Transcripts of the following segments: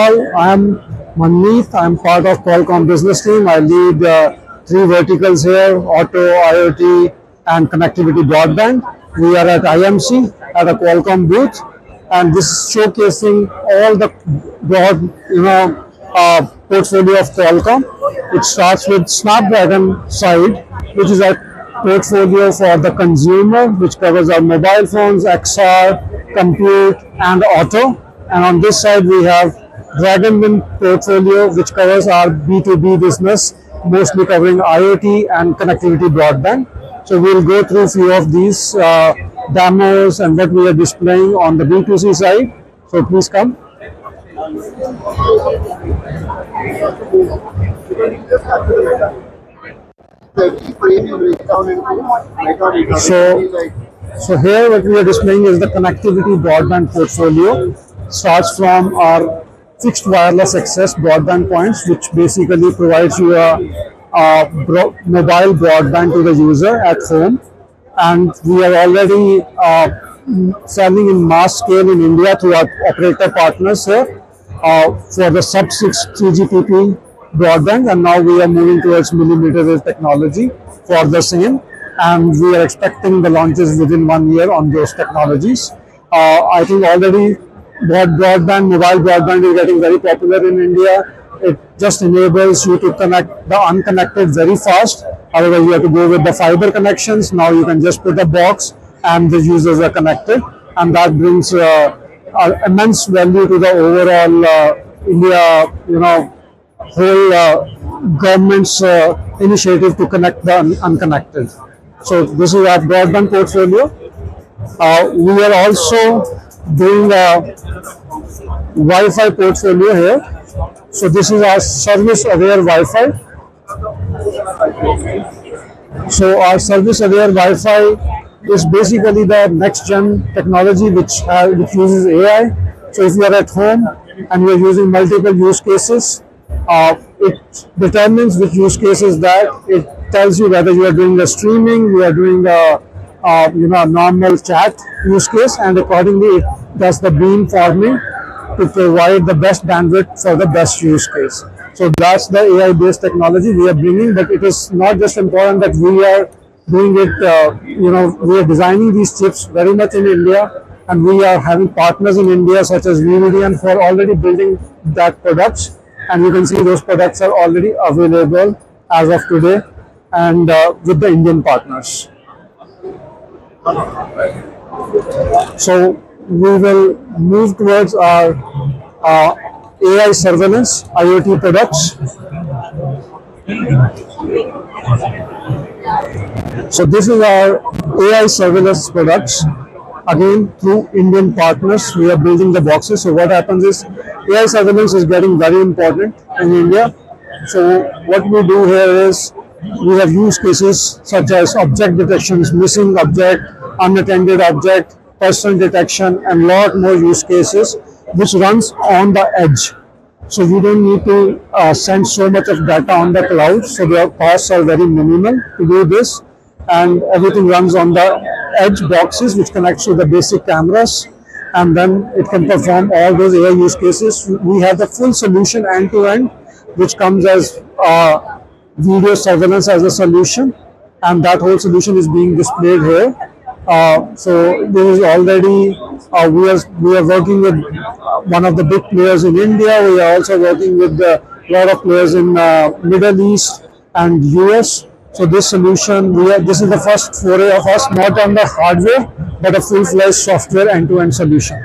all, I am Manmeet. I am part of Qualcomm business team. I lead three verticals here: auto, IoT, and connectivity broadband. We are at IMC at a Qualcomm booth, and this is showcasing all the broad, portfolio of Qualcomm. It starts with Snapdragon side, which is a portfolio for the consumer, which covers our mobile phones, XR, compute, and auto. And on this side, we have Dragonwind portfolio, which covers our B2B business, mostly covering IoT and connectivity broadband. So we'll go through a few of these demos and what we are displaying on the B2C side. So please come. So here what we are displaying is the connectivity broadband portfolio. Starts from our fixed wireless access broadband points, which basically provides you mobile broadband to the user at home. And we are already selling in mass scale in India through our operator partners here for the sub-6 3GPP broadband, and now we are moving towards millimeter wave technology for the same, and we are expecting the launches within 1 year on those technologies. I think already broadband, mobile broadband is getting very popular in India. It just enables you to connect the unconnected very fast. Otherwise, you have to go with the fiber connections. Now you can just put a box and the users are connected, and that brings immense value to the overall India, whole government's initiative to connect the unconnected. So this is our broadband portfolio. We are also doing a Wi-Fi portfolio here. So this is our service-aware Wi-Fi. So our service-aware Wi-Fi is basically the next-gen technology which uses AI. So if you are at home and you are using multiple use cases, it determines which use cases that. It tells you whether you are doing the streaming, you are doing a normal chat use case, and accordingly it does the beamforming to provide the best bandwidth for the best use case. So that's the AI-based technology we are bringing, but it is not just important that we are doing it, we are designing these chips very much in India, and we are having partners in India such as VVDN who are already building that products, and you can see those products are already available as of today, and with the Indian partners. So we will move towards our AI surveillance IoT products. So this is our AI surveillance products. Again, through Indian partners, we are building the boxes. So what happens is AI surveillance is getting very important in India. So what we do here is we have use cases such as object detections, missing object, unattended object, person detection, and lot more use cases which runs on the edge. So you don't need to send so much of data on the cloud. So the costs are very minimal to do this, and everything runs on the edge boxes which connects to the basic cameras, and then it can perform all those AI use cases. We have the full solution end to end, which comes as video surveillance as a solution, and that whole solution is being displayed here. So there is already we are working with one of the big players in India. We are also working with a lot of players in Middle East and US. So this solution, this is the first foray of us, not on the hardware, but a full-fledged software end-to-end solution.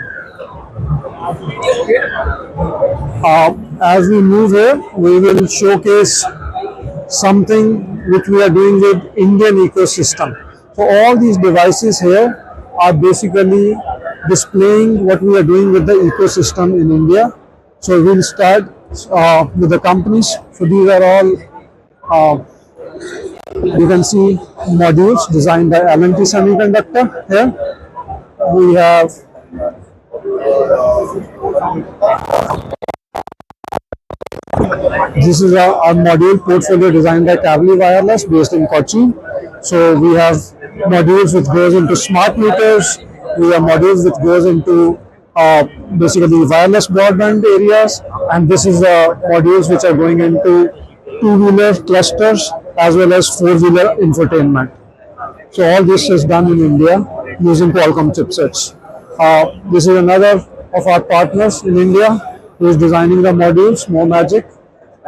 As we move here, we will showcase something which we are doing with Indian ecosystem. So all these devices here are basically displaying what we are doing with the ecosystem in India. So we'll start with the companies. So these are all, you can see modules designed by L&T Semiconductor here. We have this is our module portfolio designed by Kavli Wireless based in Kochi. So we have modules which goes into smart meters. We have modules which goes into uh, basically wireless broadband areas, and this is the modules which are going into two-wheeler clusters as well as four-wheeler infotainment. So all this is done in India using Qualcomm chipsets. This is another of our partners in India who is designing the modules, More Magic.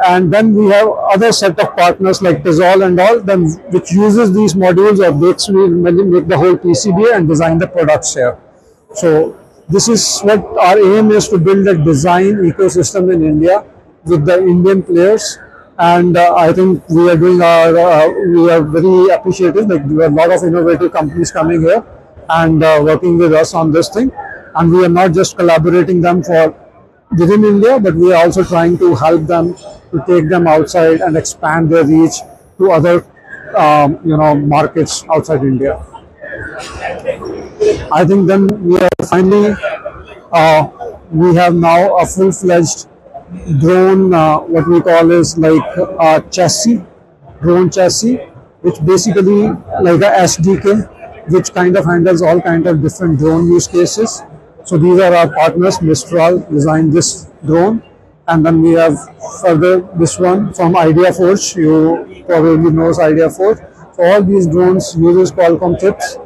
And then we have other set of partners like Tizol and all, then which uses these modules or make the whole PCB and design the products here. So this is what our aim is, to build a design ecosystem in India with the Indian players. And I think we are doing we are very appreciative. Like there are a lot of innovative companies coming here and working with us on this thing. And we are not just collaborating them for within India, but we are also trying to help them to take them outside and expand their reach to other markets outside India. I think then we are finally we have now a full-fledged drone, what we call is like a chassis, drone chassis, which basically like a SDK, which kind of handles all kind of different drone use cases. So these are our partners. Mistral designed this drone, and then we have further this one from IdeaForge. You probably knows IdeaForge. So all these drones uses Qualcomm chips.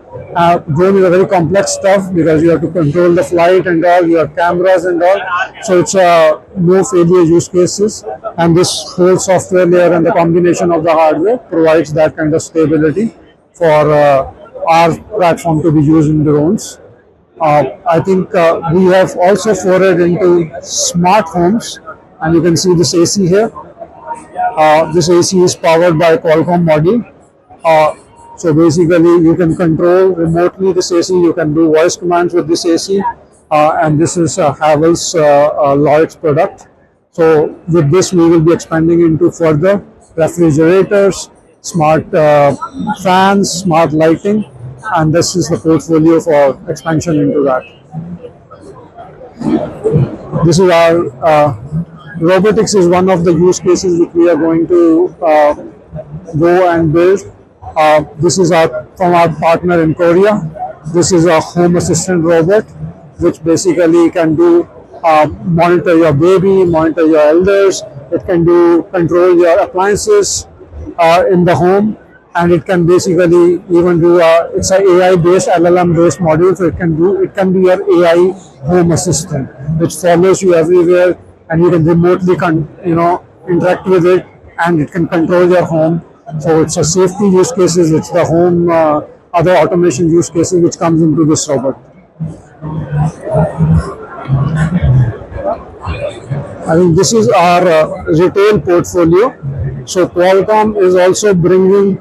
Drone is a very complex stuff because you have to control the flight and all, you have cameras and all. So it's no failure use cases, and this whole software layer and the combination of the hardware provides that kind of stability for our platform to be used in drones. I think we have also forayed into smart homes, and you can see this AC here. This AC is powered by Qualcomm module. So basically, you can control remotely this AC. You can do voice commands with this AC, and this is Havells Lloyd's product. So with this, we will be expanding into further refrigerators, smart fans, smart lighting, and this is the portfolio for expansion into that. This is our robotics is one of the use cases which we are going to go and build. This is from our partner in Korea. This is a home assistant robot, which basically can do monitor your baby, monitor your elders. It can do control your appliances in the home, and it can basically even do it's an AI based LLM based module. So it can be your AI home assistant, which follows you everywhere, and you can remotely interact with it, and it can control your home. So it's a safety use cases, it's the home other automation use cases which comes into this robot. I think this is our retail portfolio. So Qualcomm is also bringing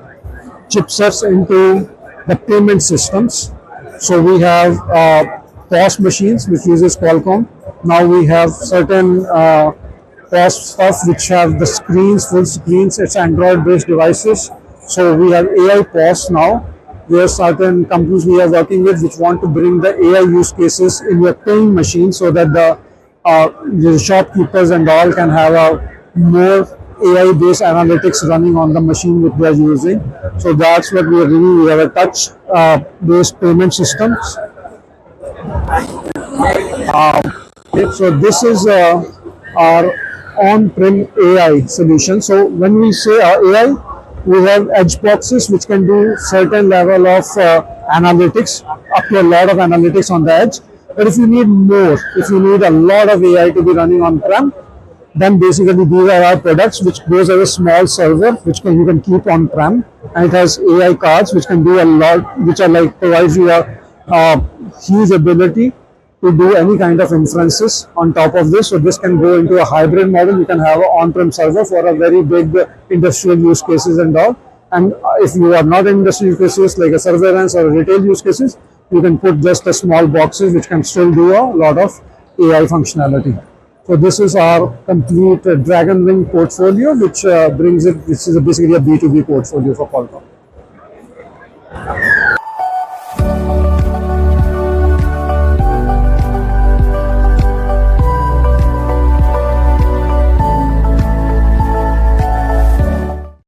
chipsets into the payment systems. So we have POS machines which uses Qualcomm. Now we have certain POS stuff which have the screens, full screens. It's Android-based devices. So we have AI POS now. There are certain companies we are working with which want to bring the AI use cases in your paying machine, so that the shopkeepers and all can have a more AI-based analytics running on the machine which they are using. So that's what we are doing. We have a touch-based payment systems. So this is our on-prem AI solution. So when we say AI, we have edge boxes which can do certain level of analytics, up to a lot of analytics on the edge. But if you need more, if you need a lot of AI to be running on-prem, then basically these are our products, which goes as a small server which you can keep on-prem, and it has AI cards which can do a lot, which are like provides you a huge ability to do any kind of inferences on top of this. So this can go into a hybrid model. You can have an on-prem server for a very big industrial use cases and all. And if you are not in industrial use cases like a surveillance or retail use cases, you can put just a small boxes which can still do a lot of AI functionality. So this is our complete Dragon Wing portfolio, which brings it. This is basically a B2B portfolio for Qualcomm.